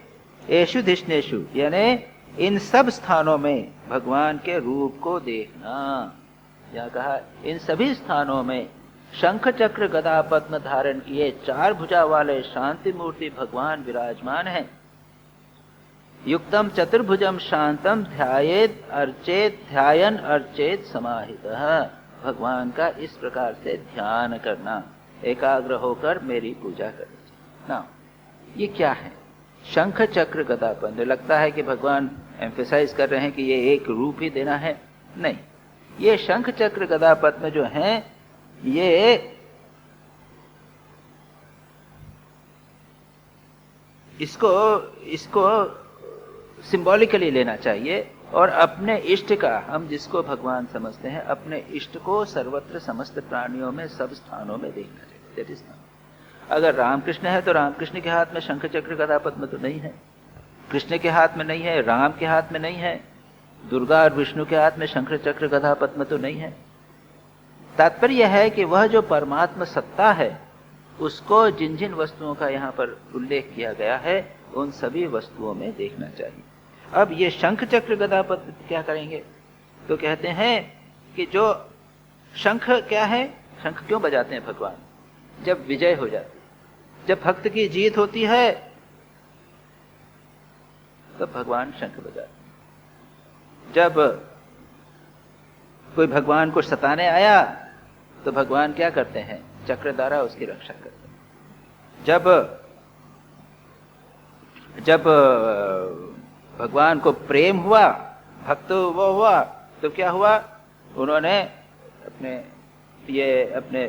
एषु धिष्णेषु, यानी इन सब स्थानों में भगवान के रूप को देखना। क्या कहा? इन सभी स्थानों में शंख चक्र गदा पद्म धारण किए 4 भुजा वाले शांति मूर्ति भगवान विराजमान हैं। युक्तम चतुर्भुजम शांतम ध्यायेत अर्चेत, ध्यायन अर्चेत समाहितः। भगवान का इस प्रकार से ध्यान करना, एकाग्र होकर मेरी पूजा करना ना। ये क्या है? शंख चक्र गदा पद्म। लगता है कि भगवान एम्फेसाइज कर रहे हैं कि ये एक रूप ही देना है। नहीं, ये शंख चक्र गदा पद्म जो हैं, ये इसको सिंबॉलिकली लेना चाहिए और अपने इष्ट का, हम जिसको भगवान समझते हैं, अपने इष्ट को सर्वत्र समस्त प्राणियों में सब स्थानों में देखना चाहिए। That is not. अगर रामकृष्ण है तो रामकृष्ण के हाथ में शंख चक्र गदा पद्म तो नहीं है, कृष्ण के हाथ में नहीं है, राम के हाथ में नहीं है, दुर्गा और विष्णु के हाथ में शंख चक्र गदा पद्म तो नहीं है। तात्पर्य है कि वह जो परमात्मा सत्ता है उसको जिन जिन वस्तुओं का यहाँ पर उल्लेख किया गया है उन सभी वस्तुओं में देखना चाहिए। अब ये शंख चक्र गदा पद्म क्या करेंगे? तो कहते हैं कि जो शंख क्या है, शंख क्यों बजाते हैं भगवान? जब विजय हो जाती है, जब भक्त की जीत होती है तो भगवान शंख बजाते हैं। जब कोई भगवान को सताने आया तो भगवान क्या करते हैं? चक्र द्वारा उसकी रक्षा करते हैं। जब भगवान को प्रेम हुआ, भक्त वो हुआ, तो क्या हुआ? उन्होंने अपने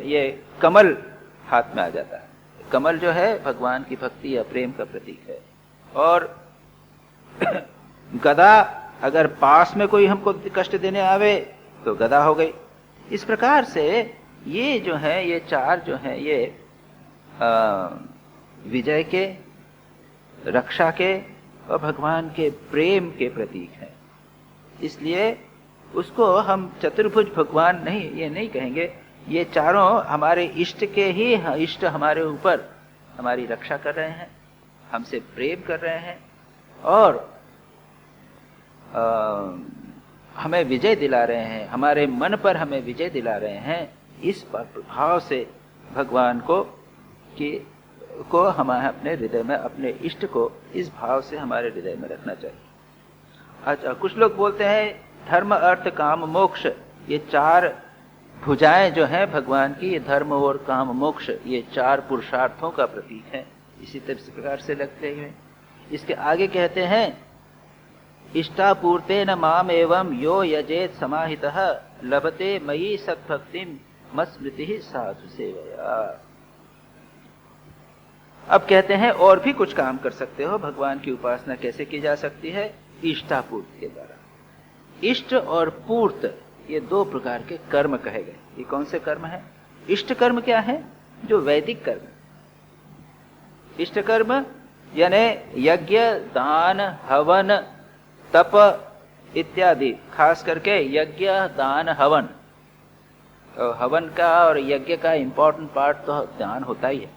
ये कमल हाथ में आ जाता है। कमल जो है भगवान की भक्ति या प्रेम का प्रतीक है। और गदा, अगर पास में कोई हमको कष्ट देने आवे तो गदा हो गई। इस प्रकार से ये जो है, ये 4 जो है, ये विजय के, रक्षा के और भगवान के प्रेम के प्रतीक हैं। इसलिए उसको हम चतुर्भुज भगवान नहीं, ये नहीं कहेंगे। ये चारों हमारे इष्ट के ही, इष्ट हमारे ऊपर हमारी रक्षा कर रहे हैं, हमसे प्रेम कर रहे हैं और हमें विजय दिला रहे हैं, हमारे मन पर हमें विजय दिला रहे हैं। इस भाव से भगवान को हम अपने हृदय में, अपने इष्ट को इस भाव से हमारे हृदय में रखना चाहिए। अच्छा, कुछ लोग बोलते हैं धर्म अर्थ काम मोक्ष, ये 4 भुजाएं जो हैं भगवान की, ये धर्म और काम मोक्ष, ये 4 पुरुषार्थों का प्रतीक है। इसी प्रकार से लगते हुए इसके आगे कहते हैं इष्टापूर्तेन माम एवं यो यजेत समाहितः लभते मयि सद्भक्तिम मत्स्मृति साधु सेवया। अब कहते हैं और भी कुछ काम कर सकते हो। भगवान की उपासना कैसे की जा सकती है? इष्टापूर्ति के द्वारा। इष्ट और पूर्त, ये 2 प्रकार के कर्म कहे गए। ये कौन से कर्म है? इष्ट कर्म क्या है? जो वैदिक कर्म। इष्ट कर्म यानी यज्ञ, दान, हवन, तप इत्यादि। खास करके यज्ञ, दान, हवन। हवन का और यज्ञ का इंपॉर्टेंट पार्ट तो ध्यान होता ही है,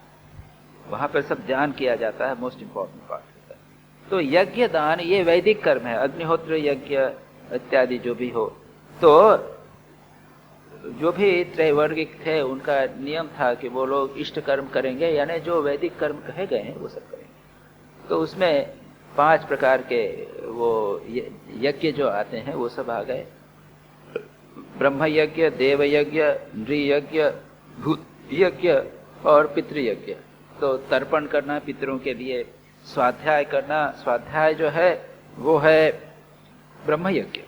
वहां पर सब ध्यान किया जाता है, मोस्ट इंपॉर्टेंट पार्ट होता है। तो यज्ञ, दान ये वैदिक कर्म है। अग्निहोत्र यज्ञ इत्यादि जो भी हो, तो जो भी त्रैवर्गिक थे उनका नियम था कि वो लोग इष्ट कर्म करेंगे, यानी जो वैदिक कर्म कहे गए हैं वो सब करेंगे। तो उसमें 5 प्रकार के वो यज्ञ जो आते हैं वो सब आ गए। ब्रह्म यज्ञ, देव यज्ञ, नृयज्ञ, भूत यज्ञ और पितृयज्ञ। तो तर्पण करना पितरों के लिए, स्वाध्याय करना, स्वाध्याय जो है वो है ब्रह्म यज्ञ।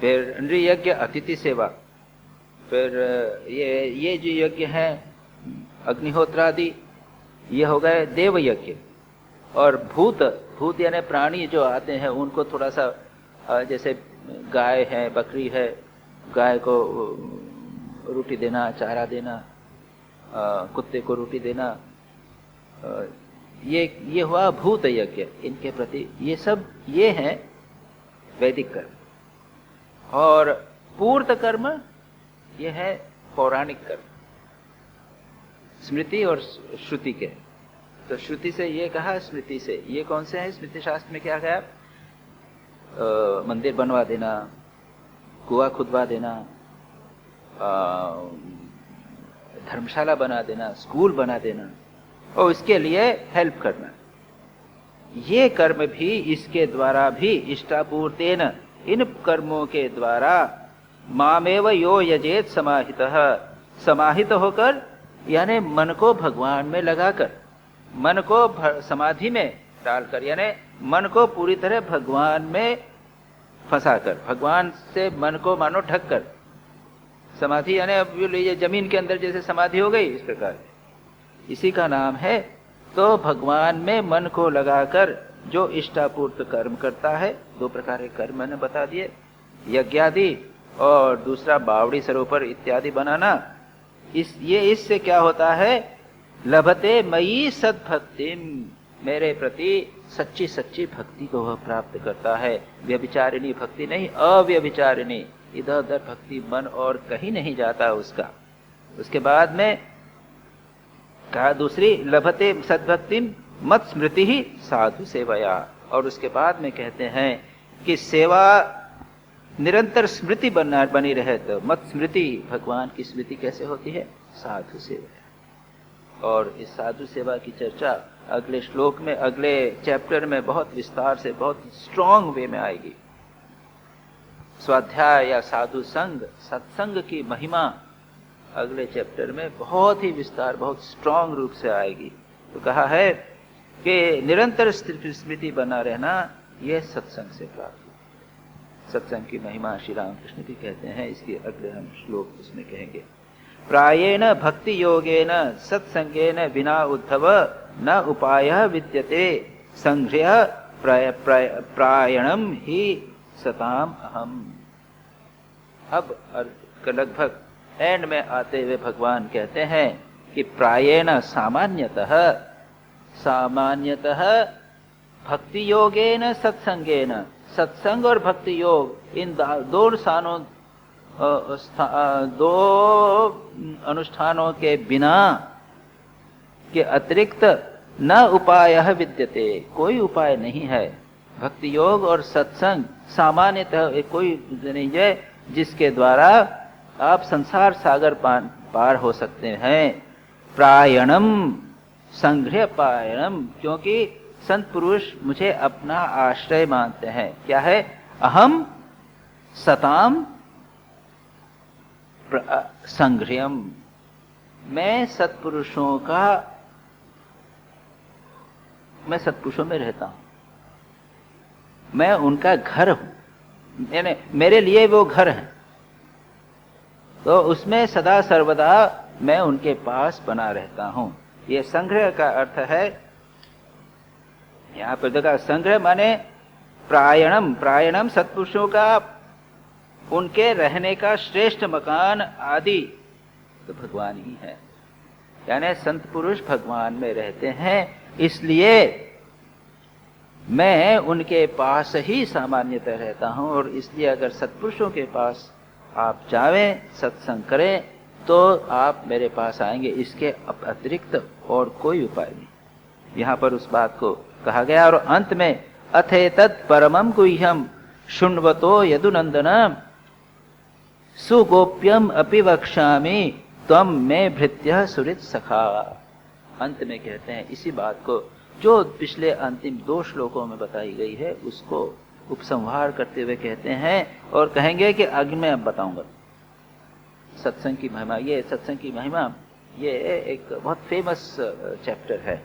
फिर नृयज्ञ अतिथि सेवा, फिर ये जो यज्ञ है अग्निहोत्रादि, ये हो गए देव यज्ञ। और भूत, भूत यानी प्राणी जो आते हैं उनको थोड़ा सा जैसे गाय है, बकरी है, गाय को रोटी देना, चारा देना, कुत्ते को रोटी देना, ये हुआ भूत यज्ञ। इनके प्रति ये सब ये हैं वैदिक कर्म। और पूर्त कर्म ये है पौराणिक कर्म, स्मृति और श्रुति के। तो श्रुति से ये कहा, स्मृति से ये कौन से हैं? स्मृति शास्त्र में क्या कहा? मंदिर बनवा देना, कुआं खुदवा देना, धर्मशाला बना देना, स्कूल बना देना और इसके लिए हेल्प करना। ये कर्म भी इसके द्वारा भी इष्टापूर्तेन, इन कर्मों के द्वारा मामेव यो यजेत समाहितः, समाहित होकर यानी मन को भगवान में लगाकर, मन को समाधि में डालकर, यानी मन को पूरी तरह भगवान में फंसाकर, भगवान से मन को मानो ढककर। समाधि यानी अब ये जमीन के अंदर जैसे समाधि हो गई, इस प्रकार इसी का नाम है। तो भगवान में मन को लगाकर जो इष्टापूर्त कर्म करता है, दो प्रकार के कर्म मैंने बता दिए, यज्ञादि और दूसरा बावड़ी सरोवर इत्यादि बनाना। इससे क्या होता है? लभते मयि सद्भक्तिम, मेरे प्रति सच्ची सच्ची भक्ति को वह प्राप्त करता है। व्यभिचारिणी भक्ति नहीं, अव्यभिचारिणी, इधर उधर भक्ति मन और कहीं नहीं जाता उसका। उसके बाद में कहा दूसरी, लभते सद्भक्तिम मत स्मृति ही साधु सेवया। और उसके बाद में कहते हैं कि सेवा निरंतर स्मृति बनी रहे तो मत स्मृति, भगवान की स्मृति कैसे होती है? साधु सेवा। और इस साधु सेवा की चर्चा अगले श्लोक में, अगले चैप्टर में बहुत विस्तार से, बहुत स्ट्रॉन्ग वे में आएगी। स्वाध्याय या साधु संग, सत्संग की महिमा अगले चैप्टर में बहुत ही विस्तार, बहुत स्ट्रॉन्ग रूप से आएगी। तो कहा है कि निरंतर स्मृति बना रहना यह सत्संग से प्राप्त हो। सत्संग की महिमा श्री रामकृष्ण भी कहते हैं, इसके अगले हम श्लोक उसमें कहेंगे। प्रायेण भक्ति योगेन सत्संगेन विना उद्धव न उपायः विद्यते संघ्र्य प्रायणम ही सताम अहम। अब लगभग एंड में आते हुए भगवान कहते हैं कि प्रायेण सामान्यतः भक्ति योगेन सत्संगेन, सत्संग और भक्ति योग इन दो अनुष्ठानों के बिना के अतिरिक्त न उपाय विद्यते, कोई उपाय नहीं है। भक्ति योग और सत्संग सामान्यतः कोई नहीं है जिसके द्वारा आप संसार सागर पार हो सकते हैं। प्रायणम संघ्र्य पायणम, क्योंकि संत पुरुष मुझे अपना आश्रय मानते हैं। क्या है? अहम सताम संघ्र्यम, मैं सत्पुरुषों में रहता हूं, मैं उनका घर हूं, यानी मेरे लिए वो घर है। तो उसमें सदा सर्वदा मैं उनके पास बना रहता हूं। ये संग्रह का अर्थ है, यहां पर देखा संग्रह माने प्रायणम, प्रायणम सत्पुरुषों का उनके रहने का श्रेष्ठ मकान आदि तो भगवान ही है। यानी संत पुरुष भगवान में रहते हैं, इसलिए मैं उनके पास ही सामान्यतः रहता हूं। और इसलिए अगर सत्पुरुषों के पास आप जावें, सत्संग करें, तो आप मेरे पास आएंगे। इसके अतिरिक्त और कोई उपाय नहीं। यहां पर उस बात को कहा गया। और अंत में अथेतत् परमं गुह्यम शृण्वतो यदुनंदन सुगोप्यम अपि वक्ष्यामि त्वं मे भृत्यः सुहृत् सखा। अंत में कहते हैं इसी बात को जो पिछले अंतिम 2 श्लोकों में बताई गई है, उसको उपसंहार करते हुए कहते हैं और कहेंगे कि आगे मैं अब बताऊंगा सत्संग की महिमा। ये सत्संग की महिमा ये एक बहुत फेमस चैप्टर है,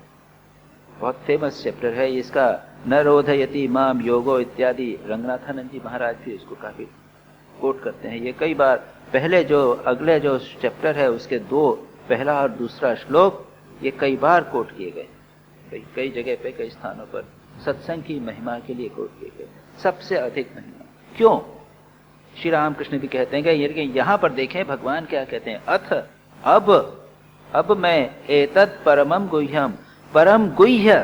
बहुत फेमस चैप्टर है। इसका न रोधयति माम योगो इत्यादि रंगनाथानंद जी महाराज भी इसको काफी कोट करते हैं। ये कई बार पहले जो अगले जो चैप्टर है उसके 2 पहला और दूसरा श्लोक ये कई बार कोट किए गए, कई जगह पे कई स्थानों पर सत्संग की महिमा के लिए कोट किए गए, सबसे अधिक महिमा। क्यों? श्री रामकृष्ण भी कहते हैं कि यहाँ पर देखें भगवान क्या कहते हैं, अथ अब मैं एतत् परमम गुह्यम, परम गुह्य,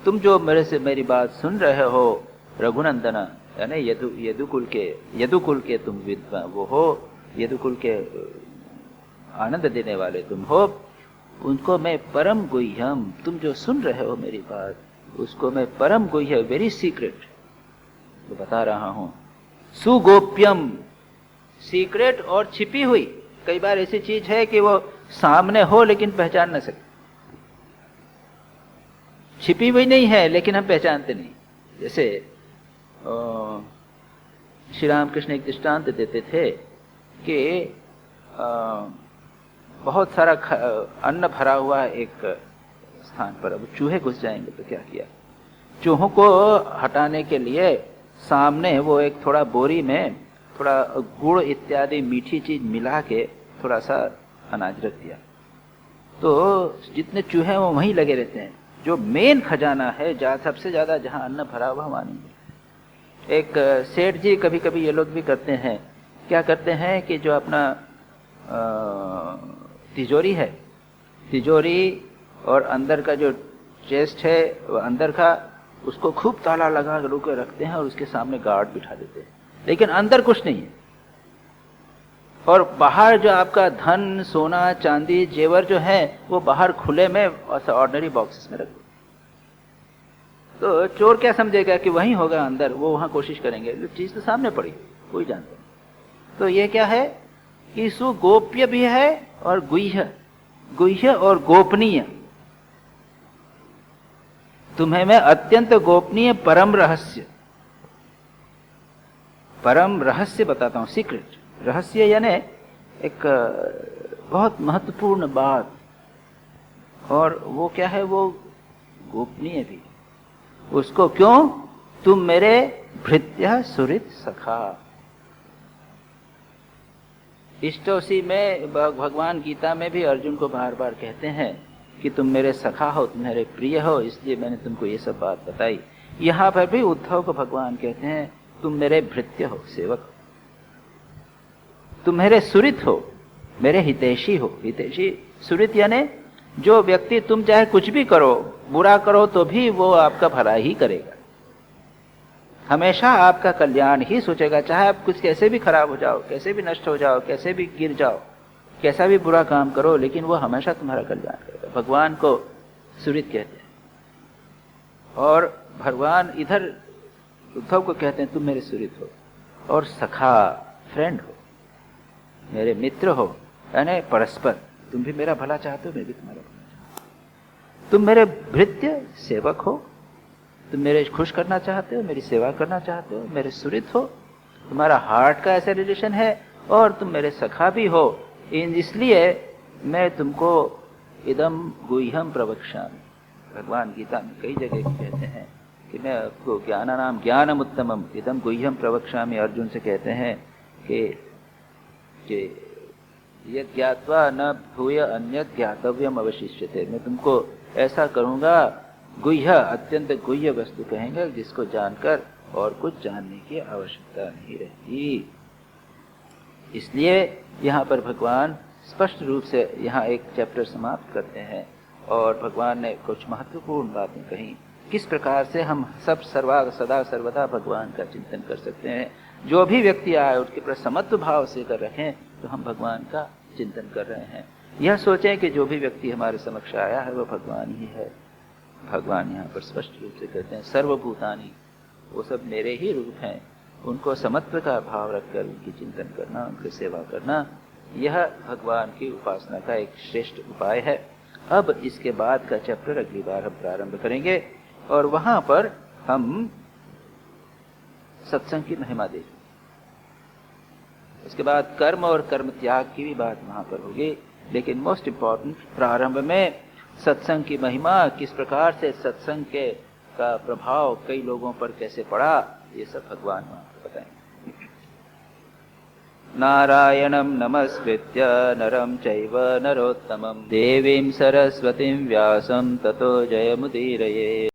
तुम जो मेरे से मेरी बात सुन रहे हो रघुनंदना, यानी यदुकुल के तुम विद्वान वो हो, यदुकुल के आनंद देने वाले तुम हो, उनको मैं परम गुह्यम, तुम जो सुन रहे हो मेरी बात उसको मैं परम गुह्य, वेरी सीक्रेट तो बता रहा हूं। सुगोप्यम, सीक्रेट और छिपी हुई। कई बार ऐसी चीज है कि वो सामने हो लेकिन पहचान न सके, छिपी हुई नहीं है लेकिन हम पहचानते नहीं। जैसे श्री रामकृष्ण एक दृष्टांत देते थे कि बहुत सारा अन्न भरा हुआ है एक स्थान पर, अब चूहे घुस जाएंगे तो क्या किया, चूहों को हटाने के लिए सामने वो एक थोड़ा बोरी में थोड़ा गुड़ इत्यादि मीठी चीज मिला के थोड़ा सा अनाज रख दिया, तो जितने चूहे हैं वो वहीं लगे रहते हैं। जो मेन खजाना है, सबसे ज्यादा जहां अन्न भरा हुआ वहां नहीं। एक सेठ जी कभी कभी ये लोग भी करते हैं, क्या करते हैं कि जो अपना तिजोरी है, तिजोरी और अंदर का जो चेस्ट है वो अंदर का, उसको खूब ताला लगा के रखते हैं और उसके सामने गार्ड बिठा देते हैं, लेकिन अंदर कुछ नहीं है। और बाहर जो आपका धन सोना चांदी जेवर जो है वो बाहर खुले में ऑर्डिनरी बॉक्सेस में रख दो, तो चोर क्या समझेगा कि वहीं होगा अंदर, वो वहां कोशिश करेंगे, चीज तो सामने पड़ी, कोई जानता नहीं। तो ये क्या है कि सुगोप्य भी है और गुह्य और गोपनीय। तुम्हें मैं अत्यंत गोपनीय परम रहस्य बताता हूं, सीक्रेट रहस्य, यानी एक बहुत महत्वपूर्ण बात, और वो क्या है, वो गोपनीय भी। उसको क्यों? तुम मेरे भृत्य सुहृद सखा। इष्टोसी में भगवान गीता में भी अर्जुन को बार बार कहते हैं कि तुम मेरे सखा हो, तुम मेरे प्रिय हो, इसलिए मैंने तुमको ये सब बात बताई। यहां पर भी उद्धव को भगवान कहते हैं तुम मेरे भृत्य हो, सेवक हो, तुम मेरे सुहृद हो, मेरे हितैषी हो। हितैषी सुहृद यानी जो व्यक्ति तुम चाहे कुछ भी करो, बुरा करो तो भी वो आपका भला ही करेगा, हमेशा आपका कल्याण ही सोचेगा, चाहे आप कुछ कैसे भी खराब हो जाओ, कैसे भी नष्ट हो जाओ, कैसे भी गिर जाओ, कैसा भी बुरा काम करो, लेकिन वो हमेशा तुम्हारा कल्याण करेगा। भगवान को सुहृद कहते हैं, और भगवान इधर उद्धव को कहते हैं तुम मेरे सुहृद हो और सखा, फ्रेंड हो, मेरे मित्र हो, यानी परस्पर, तुम भी मेरा भला चाहते हो, मैं भी तुम्हारा भला चाहता हूं। तुम मेरे भृत्य सेवक हो, तुम मेरे खुश करना चाहते हो, मेरी सेवा करना चाहते हो, मेरे सुहृद हो, तुम्हारा हार्ट का ऐसा रिलेशन है, और तुम मेरे सखा भी हो। इसलिए मैं तुमको इदम गुह्यम प्रवक्ष्यामि, भगवान गीता में कई जगह कहते हैं कि मैं आपको ज्ञानानाम ज्ञानम उत्तमम इदम गुह्यम प्रवक्ष्यामि। अर्जुन से कहते हैं कि यद् ज्ञात्वा न भूय अन्यत् ज्ञातव्यम अवशिष्यते, मैं तुमको ऐसा करूंगा, गुह्य, अत्यंत गुह्य वस्तु कहेंगे जिसको जानकर और कुछ जानने की आवश्यकता नहीं रहती। इसलिए यहाँ पर भगवान स्पष्ट रूप से यहाँ एक चैप्टर समाप्त करते हैं, और भगवान ने कुछ महत्वपूर्ण बातें कही, किस प्रकार से हम सब सदा सर्वदा भगवान का चिंतन कर सकते हैं। जो भी व्यक्ति आए उसके प्रति समत्व भाव से कर रखें तो हम भगवान का चिंतन कर रहे हैं। यह सोचें कि जो भी व्यक्ति हमारे समक्ष आया है वो भगवान ही है। भगवान यहाँ पर स्पष्ट रूप से कहते हैं सर्वभूतानि, वो सब मेरे ही रूप हैं, उनको समत्व का भाव रखकर उनकी चिंतन करना, उनकी सेवा करना, यह भगवान की उपासना का एक श्रेष्ठ उपाय है। अब इसके बाद का चैप्टर अगली बार हम प्रारंभ करेंगे, और वहां पर हम सत्संग की महिमा देखेंगे। उसके बाद कर्म और कर्म त्याग की भी बात वहां पर होगी, लेकिन मोस्ट इम्पॉर्टेंट प्रारंभ में सत्संग की महिमा, किस प्रकार से सत्संग के का प्रभाव कई लोगों पर कैसे पड़ा, ये सब भगवान वहां पर बताएंगे। नारायणं नमस्कृत्य नरं चैव नरोत्तमं देवीं सरस्वतीं व्यासं ततो जयमुदीरये।